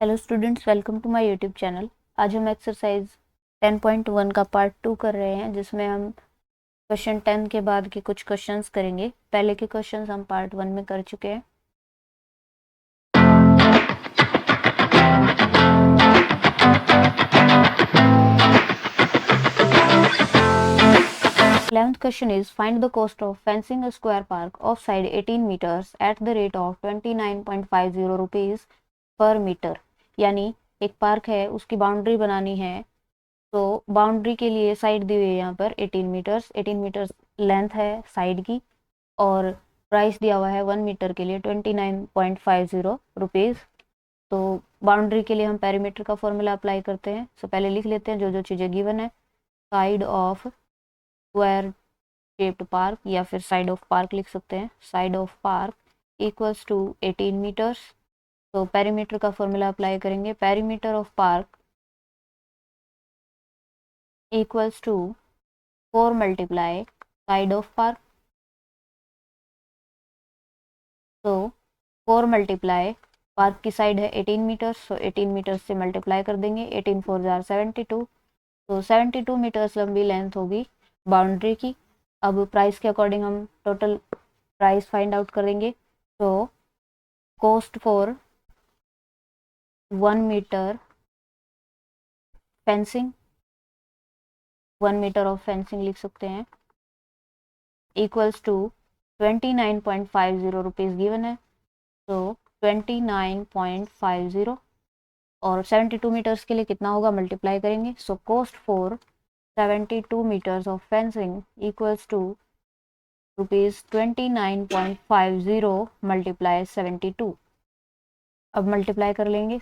Hello students, welcome to my YouTube channel. आज हम exercise 10.1 का पार्ट 2 कर रहे हैं, जिसमें हम क्वेश्चन 10 के बाद के कुछ क्वेश्चंस करेंगे। पहले के क्वेश्चंस हम पार्ट 1 में कर चुके हैं। Eleventh question is, find the cost of fencing a square park of side 18 meters at the rate of 29.50 rupees per meter। यानी एक पार्क है, उसकी बाउंड्री बनानी है, तो बाउंड्री के लिए साइड दी हुई है यहाँ पर 18 मीटर्स लेंथ है साइड की, और प्राइस दिया हुआ है 1 मीटर के लिए 29.50 रुपीज़। तो बाउंड्री के लिए हम पेरीमीटर का फॉर्मूला अप्लाई करते हैं। सो पहले लिख लेते हैं जो जो चीज़ें गिवन है। Side of square shaped park, या फिर साइड ऑफ पार्क लिख सकते हैं। Side of park equals to 18 metres. तो पेरीमीटर का फॉर्मूला अप्लाई करेंगे। Perimeter of park equals to 4 multiply side of park. तो 4 मल्टीप्लाई पार्क की साइड है 18 मीटर्स, तो 18 मीटर्स से मल्टीप्लाई कर देंगे। 18 4 जार 72, तो 72 मीटर्स लंबी लेंथ होगी बाउंड्री की। अब प्राइस के अकॉर्डिंग हम टोटल प्राइस फाइंड आउट करेंगे। तो cost for 1 metre fencing, 1 metre of fencing लिख सकते हैं, इक्वल्स टू 29.50 रुपीज़ गिवन है। तो 29.50 और 72 मीटर्स के लिए कितना होगा मल्टीप्लाई करेंगे। So cost for 72 metres of fencing equals to rupees 29.50 multiply 72। अब मल्टीप्लाई कर लेंगे।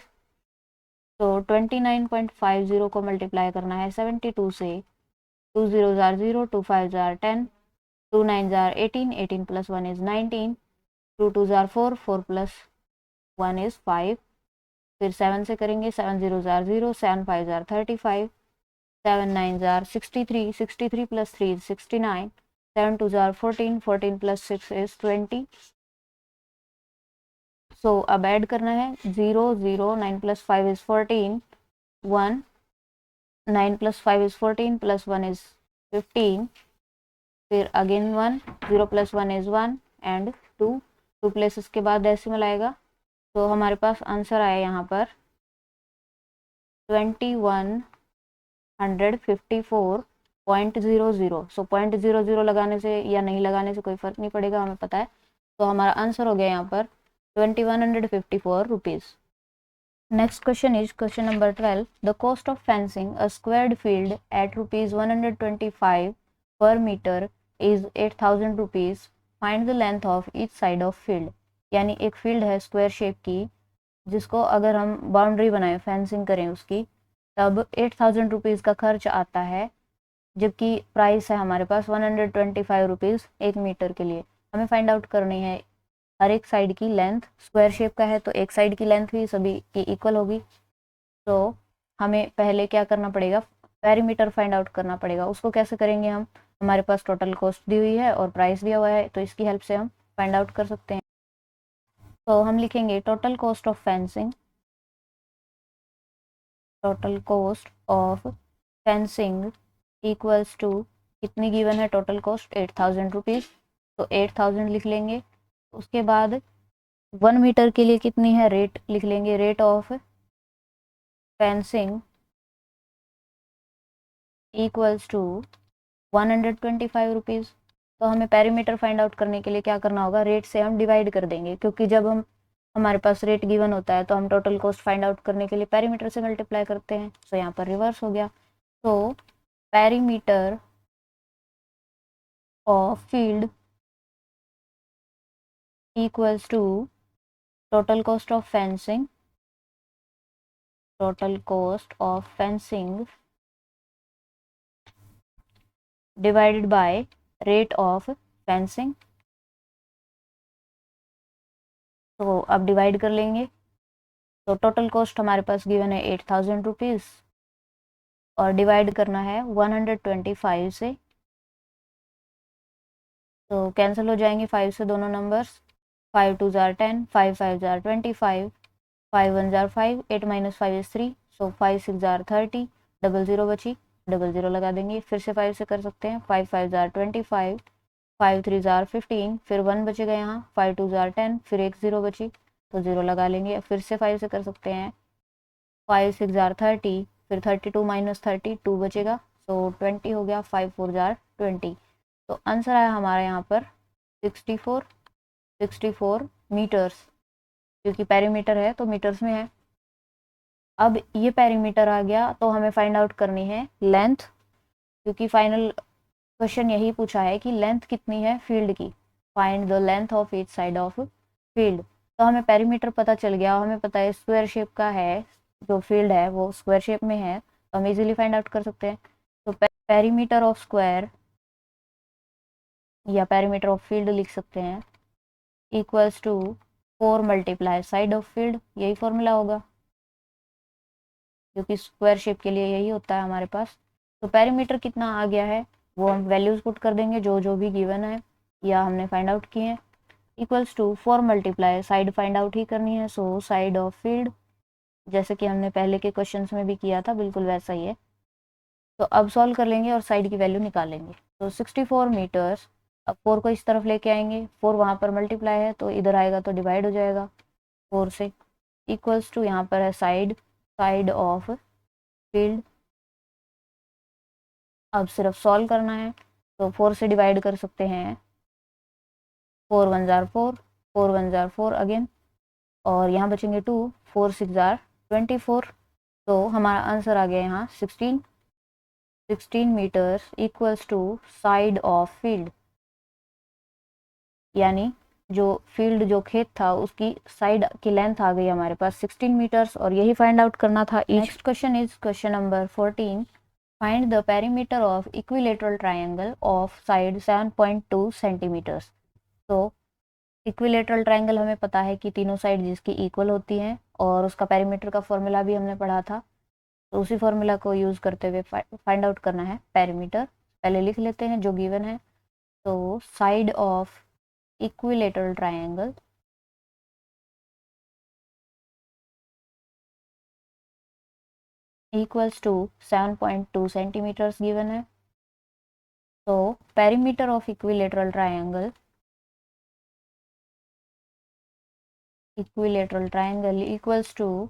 तो 29.50 को मल्टीप्लाई करना है 72 से। 2 0 jar 0, 2 5 jar 10, 2 9 jar 18, 18 plus 1 is 19, 2 2 jar 4, 4 plus 1 is 5। फिर 7 से करेंगे। 7 0 jar 0, 7 5 jar 35, 7 9 jar 63, 63 plus 3 is 69, 7 2 jar 14, 14 plus 6 is 20। सो अब ऐड करना है। 0 0, 9 plus 5 is 14, 1, 9 plus 5 is 14 plus 1 is 15, फिर again 1, 0 plus 1 is 1 and 2, 2 places के बाद डेसिमल आएगा। तो हमारे पास आंसर आया यहाँ पर 2154.00। सो 0.00 लगाने से या नहीं लगाने से कोई फ़र्क नहीं पड़ेगा, हमें पता है। तो हमारा आंसर हो गया यहाँ पर 2154 rupees. Next question is question number 12। The cost of fencing a squared field at rupees 125 per metre is 8000 rupees. Find the length of each side of field. यानी एक फील्ड है स्क्वायर शेप की, जिसको अगर हम बाउंड्री बनाएं, fencing करें उसकी, तब 8000 रुपीज़ का खर्च आता है, जबकि प्राइस है हमारे पास 125 रुपीज़ 1 मीटर के लिए। हमें फाइंड आउट करनी है हर एक साइड की लेंथ। स्क्वायर शेप का है तो एक साइड की लेंथ भी सभी की इक्वल होगी। तो हमें पहले क्या करना पड़ेगा, पेरीमीटर फाइंड आउट करना पड़ेगा। उसको कैसे करेंगे हम, हमारे पास टोटल कॉस्ट दी हुई है और प्राइस दिया हुआ है, तो इसकी हेल्प से हम फाइंड आउट कर सकते हैं। तो हम लिखेंगे total cost of fencing, total cost of fencing equals to, कितनी गिवन है टोटल कॉस्ट 8000 रुपीज़, तो 8000 लिख लेंगे। उसके बाद 1 मीटर के लिए कितनी है रेट लिख लेंगे। Rate of fencing equals to 125 rupees. तो हमें पेरीमीटर फाइंड आउट करने के लिए क्या करना होगा, रेट से हम डिवाइड कर देंगे, क्योंकि जब हम हमारे पास रेट गिवन होता है तो हम टोटल कॉस्ट फाइंड आउट करने के लिए पेरीमीटर से मल्टीप्लाई करते हैं। तो यहाँ पर रिवर्स हो गया। तो perimeter of field equals to total cost of fencing, total cost of fencing divided by rate of fencing. तो अब डिवाइड कर लेंगे। तो टोटल कॉस्ट हमारे पास गिवन है 8000 रुपीज़, और डिवाइड करना है 125 से। तो कैंसिल हो जाएंगे 5 से दोनों numbers. 5 2 jar 10, 5 5 jar 25, 5 1 jar 5, 8 minus 5 is 3, so 5 6 jar 30, double zero बची, डबल ज़ीरो लगा देंगे, फिर से 5 से कर सकते हैं, 5 5 जार 25, 5 3 जार 15, फिर 1 बचेगा यहाँ, 5 2 जार 10, फिर एक ज़ीरो बची तो ज़ीरो लगा लेंगे, फिर से 5 से कर सकते हैं, 5 6 जार 30, फिर 32 माइनस 30 2 बचेगा, सो 20 हो गया, 5 4 जार 20। तो आंसर आया हमारे यहाँ पर 64 मीटर्स, क्योंकि पेरीमीटर है तो मीटर्स में है। अब ये पेरीमीटर आ गया तो हमें फाइंड आउट करनी है लेंथ, क्योंकि फाइनल क्वेश्चन यही पूछा है कि लेंथ कितनी है फील्ड की, find the length of each side of field. तो हमें पेरीमीटर पता चल गया, हमें पता है स्क्वायर शेप का है, जो फील्ड है वो स्क्वायर शेप में है, तो हम इजीली फाइंड आउट कर सकते हैं। तो पेरीमीटर ऑफ स्क्वायर या पेरीमीटर ऑफ फील्ड लिख सकते हैं equals to 4 multiply side of field, यही फॉर्मूला होगा, क्योंकि स्क्वायर शेप के लिए यही होता है हमारे पास। तो पेरीमीटर कितना आ गया है वो हम वैल्यूज पुट कर देंगे जो जो भी गिवन है या हमने फाइंड आउट किए हैं, equals to 4 multiply side find out ही करनी है, सो साइड ऑफ फील्ड, जैसे कि हमने पहले के क्वेश्चंस में भी किया था बिल्कुल वैसा ही है। तो अब सॉल्व कर लेंगे और साइड की वैल्यू निकालेंगे। तो 64 मीटर्स, अब 4 को इस तरफ लेके आएंगे, 4 वहाँ पर मल्टीप्लाई है तो इधर आएगा तो डिवाइड हो जाएगा 4 से, इक्वल्स टू यहाँ पर है साइड, साइड ऑफ फील्ड। अब सिर्फ सॉल्व करना है, तो 4 से डिवाइड कर सकते हैं, 4 1 जार 4, 4 1 जार 4 अगेन, और यहाँ बचेंगे 2, 4 6 जार 24। तो हमारा आंसर आ गया यहाँ 16 metres equals to side of field, यानी जो फील्ड जो खेत था उसकी साइड की लेंथ आ गई हमारे पास 16 मीटर्स, और यही फाइंड आउट करना था। Next question is question number 14, find the perimeter of equilateral triangle of side 7.2 centimetres. तो इक्विलेटरल ट्राइंगल हमें पता है कि तीनों साइड जिसकी इक्वल होती हैं, और उसका पेरीमीटर का फॉर्मूला भी हमने पढ़ा था, तो उसी फॉर्मूला को यूज़ करते हुए फाइंड आउट करना है पेरीमीटर। पहले लिख लेते हैं जो गिवन है, तो side of equilateral triangle equals to 7.2 centimetres given है। तो perimeter of equilateral triangle equals to,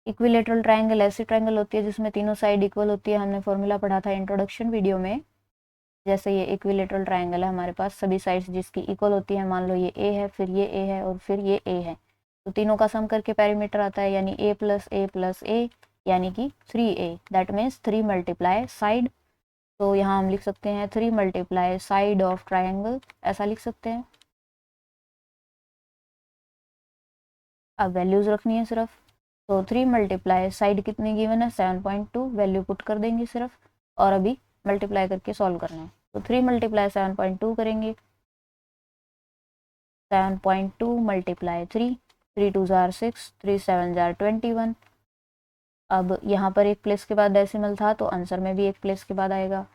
equilateral triangle ऐसी ट्राइंगल होती है जिसमें तीनों साइड इक्वल होती है, हमने फॉर्मूला पढ़ा था इंट्रोडक्शन वीडियो में। जैसे ये इक्विलेटरल ट्राइंगल है, हमारे पास सभी साइड्स जिसकी इक्वल होती है, मान लो ये ए है, फिर ये ए है और फिर ये ए है, तो तीनों का सम करके पेरीमीटर आता है, यानी ए प्लस ए, यानी कि 3a, that means 3 multiply side. तो यहाँ हम लिख सकते हैं 3 मल्टीप्लाई साइड ऑफ ट्राइंगल, ऐसा लिख सकते हैं। अब वैल्यूज रखनी है सिर्फ, तो 3 मल्टीप्लाई साइड कितनी गिवन है 7.2, वैल्यू पुट कर देंगे सिर्फ, और अभी मल्टीप्लाई करके सॉल्व करना है। तो 3 मल्टीप्लाई 7.2 करेंगे, 7.2 मल्टीप्लाई 3, 3 2 जार 6, 3 7 जार 21। अब यहाँ पर एक प्लेस के बाद डेसिमल था तो आंसर में भी एक प्लेस के बाद आएगा,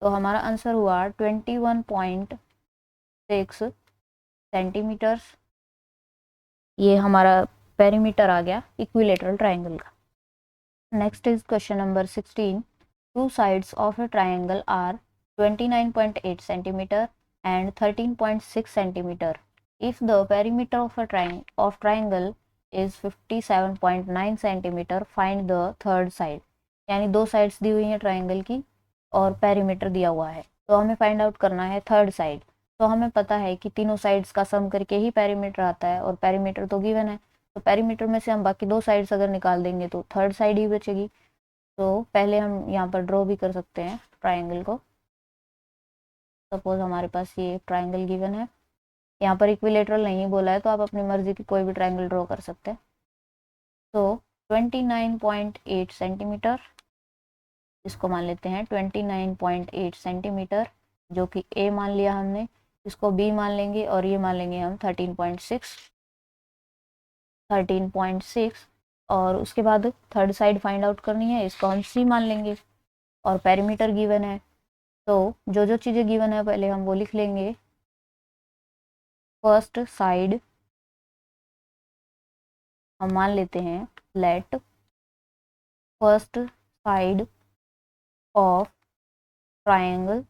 तो हमारा आंसर हुआ 21.6 सेंटीमीटर्स। ये हमारा पेरीमीटर आ गया इक्विलेटरल ट्राइंगल का। Next is question number 16, two sides of a triangle are 29.8 centimetre and 13.6 centimetre. If the perimeter of a triangle is 57.9 centimetre, find the third side। यानी दो साइड्स दी हुई हैं ट्राइंगल की और पेरीमीटर दिया हुआ है, तो हमें फाइंड आउट करना है थर्ड साइड। तो हमें पता है कि तीनों साइड्स का सम करके ही पेरीमीटर आता है, और पेरीमीटर तो गिवन है, तो पेरीमीटर में से हम बाकी दो साइड्स अगर निकाल देंगे तो थर्ड साइड ही बचेगी। तो पहले हम यहाँ पर ड्रॉ भी कर सकते हैं ट्राइंगल को। सपोज हमारे पास ये ट्राइंगल गिवन है, यहाँ पर इक्विलेटरल नहीं बोला है तो आप अपनी मर्जी की कोई भी ट्राइंगल ड्रॉ कर सकते हैं। तो 29.8 सेंटीमीटर, इसको मान लेते हैं 29.8 सेंटीमीटर, जो कि ए मान लिया हमने, इसको बी मान लेंगे और ये मान लेंगे हम 13.6, और उसके बाद थर्ड साइड फाइंड आउट करनी है, इसको हम सी मान लेंगे, और पेरीमीटर गिवन है। तो जो जो चीज़ें गिवन है पहले हम वो लिख लेंगे। फर्स्ट साइड हम मान लेते हैं let first side of triangle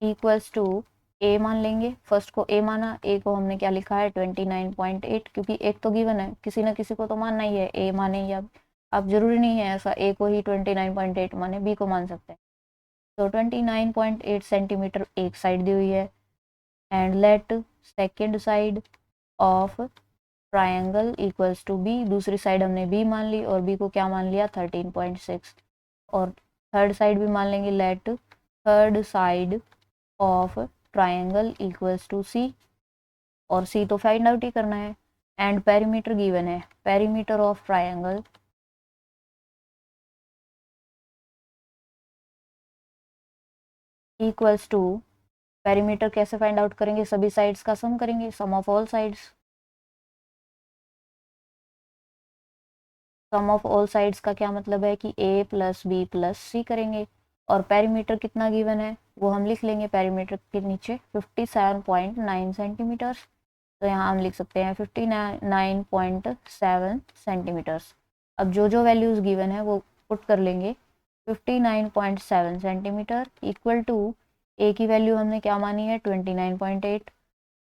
equals to a मान लेंगे। फर्स्ट को ए माना, ए को हमने क्या लिखा है 29.8, क्योंकि एक तो गिवन है, किसी ना किसी को तो मानना ही है, ए माने या अब जरूरी नहीं है ऐसा ए को ही 29.8 माने, बी को मान सकते हैं। तो 29.8 सेंटीमीटर एक साइड दी हुई है and let second side of triangle equals to B, दूसरी साइड हमने बी मान ली और बी को क्या मान लिया 13.6, और थर्ड साइड भी मान लेंगे, let third side of triangle equals to c, और सी तो फाइंड आउट ही करना है एंड पेरीमीटर गिवन है, perimeter of triangle equals to, perimeter कैसे फाइंड आउट करेंगे, सभी साइड्स का सम करेंगे, sum of all sides, sum of all sides का क्या मतलब है कि a plus b plus c करेंगे, और पेरीमीटर कितना गिवन है वो हम लिख लेंगे, पेरीमीटर के नीचे 57.9 सेंटीमीटर्स, तो यहाँ हम लिख सकते हैं 59.7 सेंटीमीटर्स। अब जो जो वैल्यूज़ गिवन है वो पुट कर लेंगे, 59.7 सेंटीमीटर इक्वल टू ए की वैल्यू हमने क्या मानी है 29.8,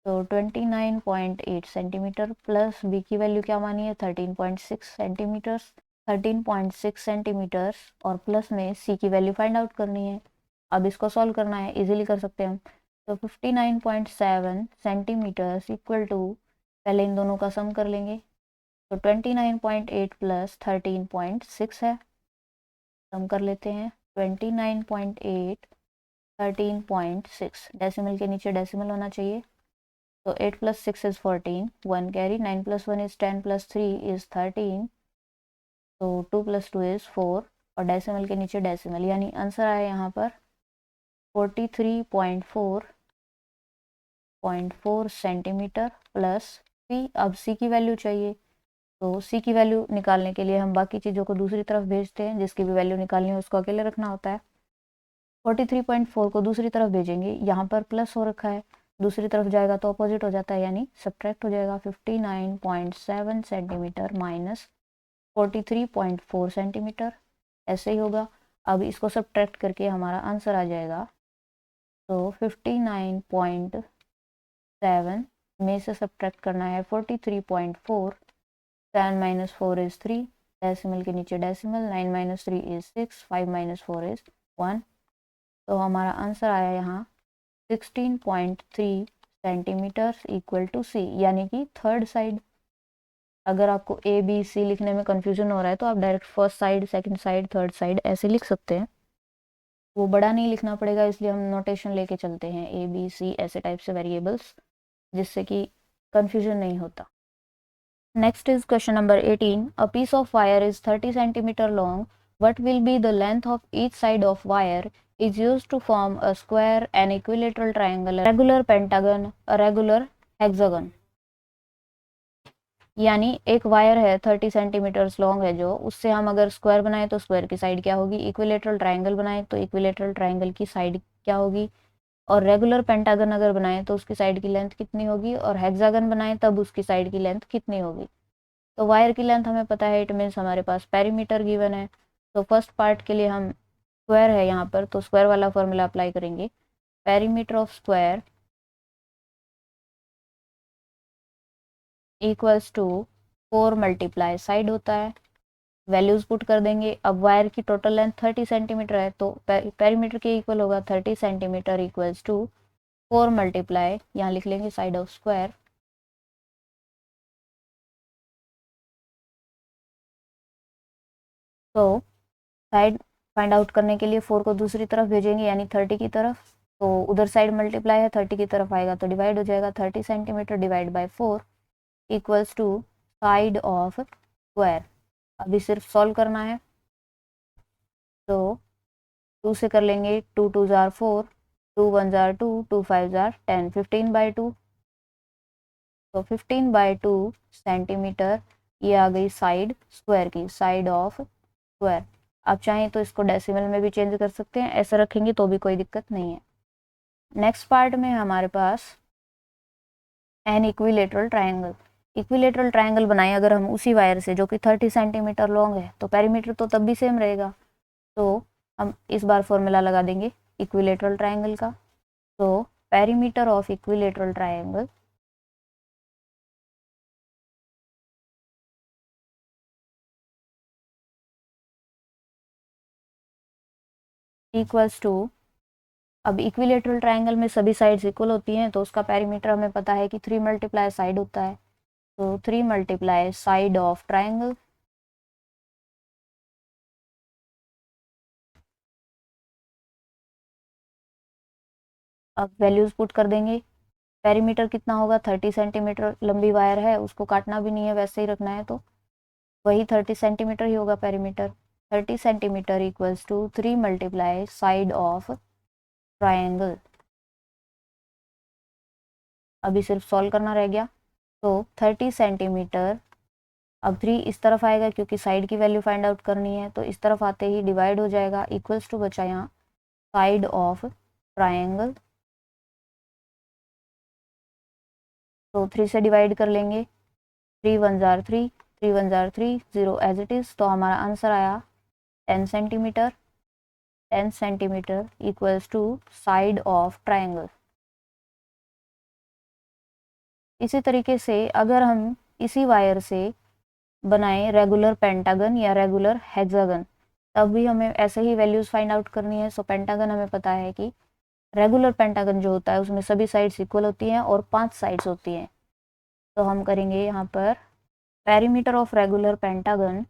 तो 29.8 सेंटीमीटर प्लस बी की वैल्यू क्या मानी है 13.6 सेंटीमीटर्स, 13.6 सेंटीमीटर्स और प्लस में सी की वैल्यू फाइंड आउट करनी है। अब इसको सॉल्व करना है, इजीली कर सकते हैं हम। तो 59.7 सेंटीमीटर्स इक्वल टू, पहले इन दोनों का सम कर लेंगे, तो 29.8 प्लस 13.6 है, सम कर लेते हैं 29.8 13.6, डेसिमल के नीचे डेसिमल होना चाहिए, तो 8 plus 6 is 14, 1 carry, 9 plus 1 is 10 plus 3 is 13, तो 2 plus 2 is 4, और डेसिमल के नीचे डेसिमल, यानी आंसर आया यहाँ पर 43.4 सेंटीमीटर प्लस सी। अब सी की वैल्यू चाहिए, तो सी की वैल्यू निकालने के लिए हम बाकी चीज़ों को दूसरी तरफ भेजते हैं, जिसकी भी वैल्यू निकालनी है उसको अकेले रखना होता है। 43.4 को दूसरी तरफ भेजेंगे, यहाँ पर प्लस हो रखा है, दूसरी तरफ जाएगा तो अपोजिट हो जाता है, यानी सब्ट्रैक्ट हो जाएगा, 59.7 सेंटीमीटर माइनस 43.4 सेंटीमीटर, ऐसे ही होगा। अब इसको सब्ट्रैक्ट करके हमारा आंसर आ जाएगा, तो 59.7 में से सब्ट्रैक्ट करना है 43.4, 7 माइनस 4 इज़ 3, डेसिमल के नीचे decimal, 9 minus 3 is 6, 5 minus 4 is 1, तो हमारा आंसर आया यहाँ 16.3 सेंटीमीटर इक्वल टू सी, यानी कि थर्ड साइड। अगर आपको ए बी सी लिखने में कंफ्यूजन हो रहा है तो आप direct first side, second side, third side ऐसे लिख सकते हैं, वो बड़ा नहीं लिखना पड़ेगा, इसलिए हम नोटेशन लेके चलते हैं ए बी सी ऐसे टाइप से वेरिएबल्स, जिससे कि कंफ्यूजन नहीं होता। Next is question number 18, a piece of wire is 30 centimetre long, what will be the length of each side of wire is used to form a square, an equilateral triangle, a regular pentagon, a regular hexagon। यानी एक wire है 30 centimetre long है जो, उससे हम अगर square बनाए तो स्क्वायर की साइड क्या होगी, इक्विलेटरल ट्राइंगल बनाए तो इक्विलेटरल ट्राइंगल की साइड क्या होगी, और रेगुलर पेंटागन अगर बनाए तो उसकी साइड की लेंथ कितनी होगी, और हेक्सागन बनाए तब उसकी साइड की लेंथ कितनी होगी। तो वायर की लेंथ हमें पता है, इट मीन्स हमारे पास पेरीमीटर गिवन है, तो फर्स्ट पार्ट के लिए हम स्क्वायर है यहाँ पर, तो स्क्वायर वाला फॉर्मूला अप्लाई करेंगे, perimeter of square equals to 4 multiply side होता है, वैल्यूज पुट कर देंगे। अब वायर की टोटल लेंथ 30 सेंटीमीटर है, तो पेरीमीटर के इक्वल होगा 30 सेंटीमीटर इक्वल्स टू 4 मल्टीप्लाई, यहाँ लिख लेंगे साइड ऑफ स्क्वायर, तो साइड फाइंड आउट करने के लिए 4 को दूसरी तरफ भेजेंगे, यानी 30 की तरफ, तो उधर साइड मल्टीप्लाई है 30 की तरफ आएगा तो डिवाइड हो जाएगा, 30 centimetre divide by 4 equals to side of square. अभी सिर्फ सॉल्व करना है, तो 2 से कर लेंगे, 2 2 जार 4, 2 1 जार 2, 2 5 जार 10, 15/2, तो 15/2 सेंटीमीटर, ये आ गई साइड स्क्वायर की, साइड ऑफ स्क्वायर। आप चाहें तो इसको डेसिमल में भी चेंज कर सकते हैं, ऐसे रखेंगे तो भी कोई दिक्कत नहीं है। नेक्स्ट पार्ट में हमारे पास an equilateral triangle, equilateral triangle बनाए अगर हम उसी वायर से जो कि 30 सेंटीमीटर लॉन्ग है, तो पेरीमीटर तो तब भी सेम रहेगा। तो हम इस बार फॉर्मूला लगा देंगे इक्विलेटरल ट्रायंगल का। तो perimeter of equilateral triangle equals to, अब इक्विलेटरल ट्रायंगल में सभी साइड्स इक्वल होती हैं, तो उसका पेरीमीटर हमें पता है कि 3 मल्टीप्लाई साइड होता है। तो 3 मल्टीप्लाई साइड ऑफ ट्रायंगल, अब वैल्यूज पुट कर देंगे। पेरीमीटर कितना होगा, 30 सेंटीमीटर लंबी वायर है, उसको काटना भी नहीं है, वैसे ही रखना है, तो वही 30 सेंटीमीटर ही होगा perimeter. 30 centimetre equals to 3 multiply side of triangle. अभी सिर्फ सॉल्व करना रह गया। तो 30 सेंटीमीटर, अब 3 इस तरफ आएगा क्योंकि साइड की वैल्यू फाइंड आउट करनी है, तो इस तरफ आते ही डिवाइड हो जाएगा, इक्वल्स टू बचा यहाँ साइड ऑफ ट्रायंगल। तो 3 से डिवाइड कर लेंगे, 3 वन जार 3, 3 वन जार 3, 0 एज इट इज़। तो हमारा आंसर आया 10 centimetre. 10 centimetre equals to side of triangle. इसी तरीके से अगर हम इसी वायर से बनाएं रेगुलर पेंटागन या रेगुलर हेक्सागन, तब भी हमें ऐसे ही वैल्यूज फाइंड आउट करनी है। सो पेंटागन हमें पता है कि रेगुलर पेंटागन जो होता है उसमें सभी साइड्स इक्वल होती हैं और 5 साइड्स होती हैं। तो हम करेंगे यहाँ पर perimeter of regular pentagon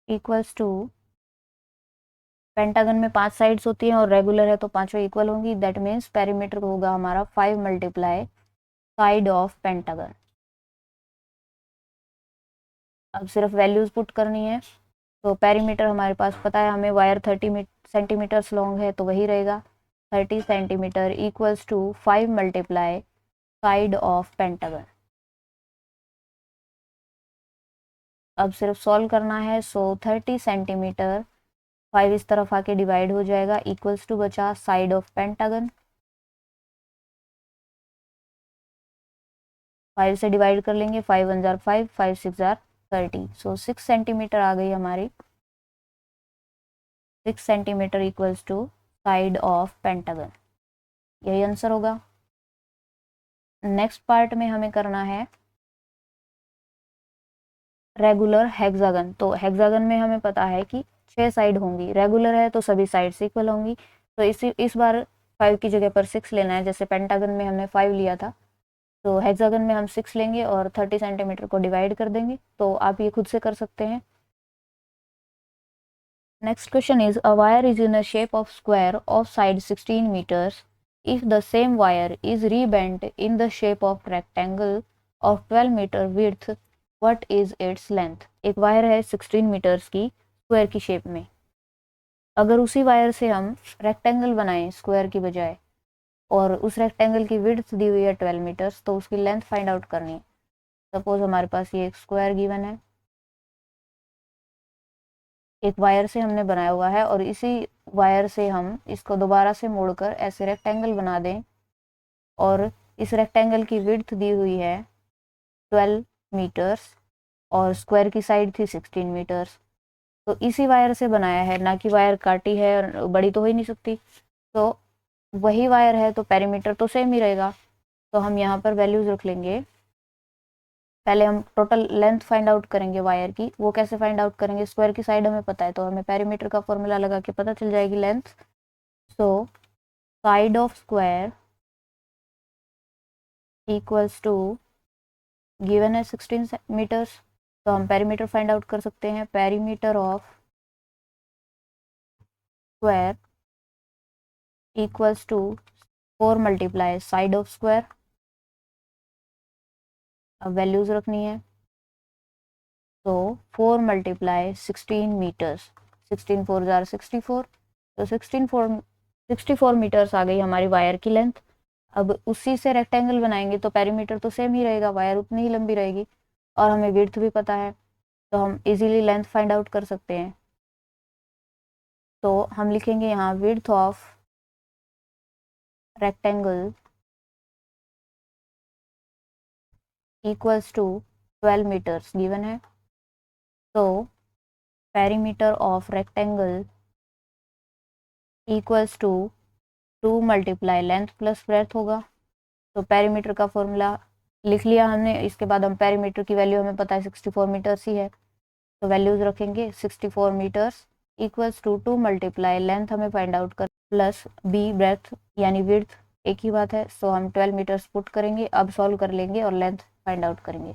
equals to, pentagon में 5 साइड्स होती हैं और रेगुलर है तो पांचों इक्वल होंगी, दैट मीन्स पेरीमीटर होगा हमारा 5 मल्टीप्लाई साइड ऑफ पेंटागन। अब सिर्फ वैल्यूज पुट करनी है। तो पेरीमीटर हमारे पास पता है हमें, वायर 30 सेंटीमीटर्स लॉन्ग है तो वही रहेगा 30 centimetre equals to 5 multiply side of pentagon. अब सिर्फ सॉल्व करना है। सो 30 सेंटीमीटर, 5 इस तरफ आके डिवाइड हो जाएगा, इक्वल्स टू बचा साइड ऑफ पेंटागन। 5 से डिवाइड कर लेंगे, 5 वन जार 5, 5 सिक्स जार 30। सो 6 सेंटीमीटर आ गई हमारी। 6 centimetre equals to side of pentagon, यही आंसर होगा। नेक्स्ट पार्ट में हमें करना है रेगुलर हेक्सागन। तो हेक्सागन में हमें पता है कि 6 साइड होंगी, रेगुलर है तो सभी साइड्स इक्वल होंगी। तो इस बार 5 की जगह पर 6 लेना है, जैसे पेंटागन में हमने 5 लिया था, तो हेक्सागन में हम 6 लेंगे और 30 सेंटीमीटर को डिवाइड कर देंगे। तो आप ये खुद से कर सकते हैं। Next question is, a wire is in a shape of square of side 16 meters. If the same wire is rebent in the shape of rectangle of 12 meter width, what is its length? एक wire है 16 metres की square की shape में, अगर उसी wire से हम rectangle बनाएं स्क्वायर की बजाय और उस रेक्टेंगल की विड्थ दी हुई है 12 मीटर्स, तो उसकी लेंथ फाइंड आउट करनी है। सपोज हमारे पास ये एक स्क्वायर गिवन है, एक वायर से हमने बनाया हुआ है और इसी वायर से हम इसको दोबारा से मोड़कर ऐसे रेक्टेंगल बना दें और इस रेक्टेंगल की विड्थ दी हुई है 12 मीटर्स और स्क्वायर की साइड थी 16 मीटर्स। तो इसी वायर से बनाया है, ना कि वायर काटी है, बड़ी तो हो ही नहीं सकती। तो वही वायर है तो पेरीमीटर तो सेम ही रहेगा। तो हम यहाँ पर वैल्यूज रख लेंगे। पहले हम टोटल लेंथ फाइंड आउट करेंगे वायर की। वो कैसे फाइंड आउट करेंगे, स्क्वायर की साइड हमें पता है तो हमें पेरीमीटर का फॉर्मूला लगा के पता चल जाएगी length. So side of square equals to, given है 16 मीटर्स, तो हम पेरीमीटर फाइंड आउट कर सकते हैं। Perimeter of square equals to 4 multiply side of square. अब वैल्यूज रखनी है। तो 4 मल्टीप्लाई 16 मीटर्स, 16 4 जार 64, तो 64 मीटर्स आ गई हमारी वायर की लेंथ। अब उसी से रेक्टेंगल बनाएंगे तो पेरीमीटर तो सेम ही रहेगा, वायर उतनी ही लंबी रहेगी और हमें विड्थ भी पता है, तो हम इजीली लेंथ फाइंड आउट कर सकते हैं। तो हम लिखेंगे यहाँ width of rectangle equals to 12 metres given है। तो perimeter of rectangle equals to 2 multiply length plus breadth होगा। तो पेरीमीटर का फॉर्मूला लिख लिया हमने। इसके बाद हम पेरीमीटर की वैल्यू हमें पता है 64 मीटर्स ही है, तो वैल्यूज रखेंगे 64 metres equals to 2 multiply length हमें फाइंड आउट कर प्लस बी ब्रेथ यानी विड्थ एक ही बात है, सो हम 12 मीटर्स पुट करेंगे। अब सॉल्व कर लेंगे और लेंथ फाइंड आउट करेंगे।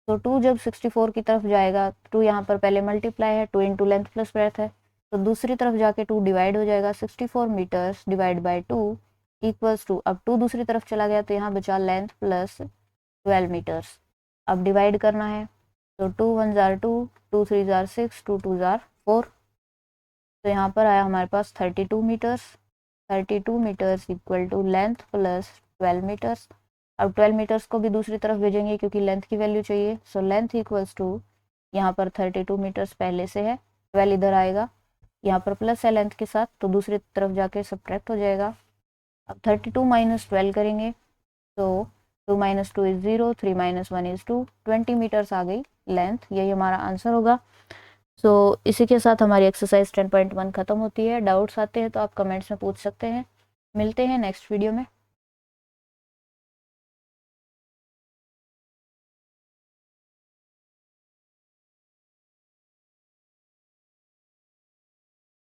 तो 2 जब 64 की तरफ जाएगा, 2 यहाँ पर पहले मल्टीप्लाई है, 2 इंटू लेंथ प्लस ब्रेथ है, तो दूसरी तरफ जाके 2 डिवाइड हो जाएगा। 64 metres divide by 2 equals to, अब 2 दूसरी तरफ चला गया तो यहाँ बचा लेंथ प्लस 12 मीटर्स। अब डिवाइड करना है, तो 2 1 जार 2, 2 3 जार 6, 2 2 जार 4, तो यहाँ पर आया हमारे पास 32 metres. 32 metres equal to length plus 12 metres. अब 12 मीटर्स को भी दूसरी तरफ भेजेंगे क्योंकि लेंथ की वैल्यू चाहिए, सो लेंथ इक्वल्स टू यहाँ पर 32 मीटर्स पहले से है, 12 इधर आएगा, यहाँ पर प्लस है लेंथ के साथ, तो दूसरी तरफ जाके सब्ट्रैक्ट हो जाएगा। अब 32 माइनस 12 करेंगे, तो 2 minus 2 is 0, 3 minus 1 is 2, 20 metres आ गई लेंथ। यही हमारा आंसर होगा। सो इसी के साथ हमारी एक्सरसाइज 10.1 खत्म होती है। डाउट्स आते हैं तो आप कमेंट्स में पूछ सकते हैं। मिलते हैं नेक्स्ट वीडियो में।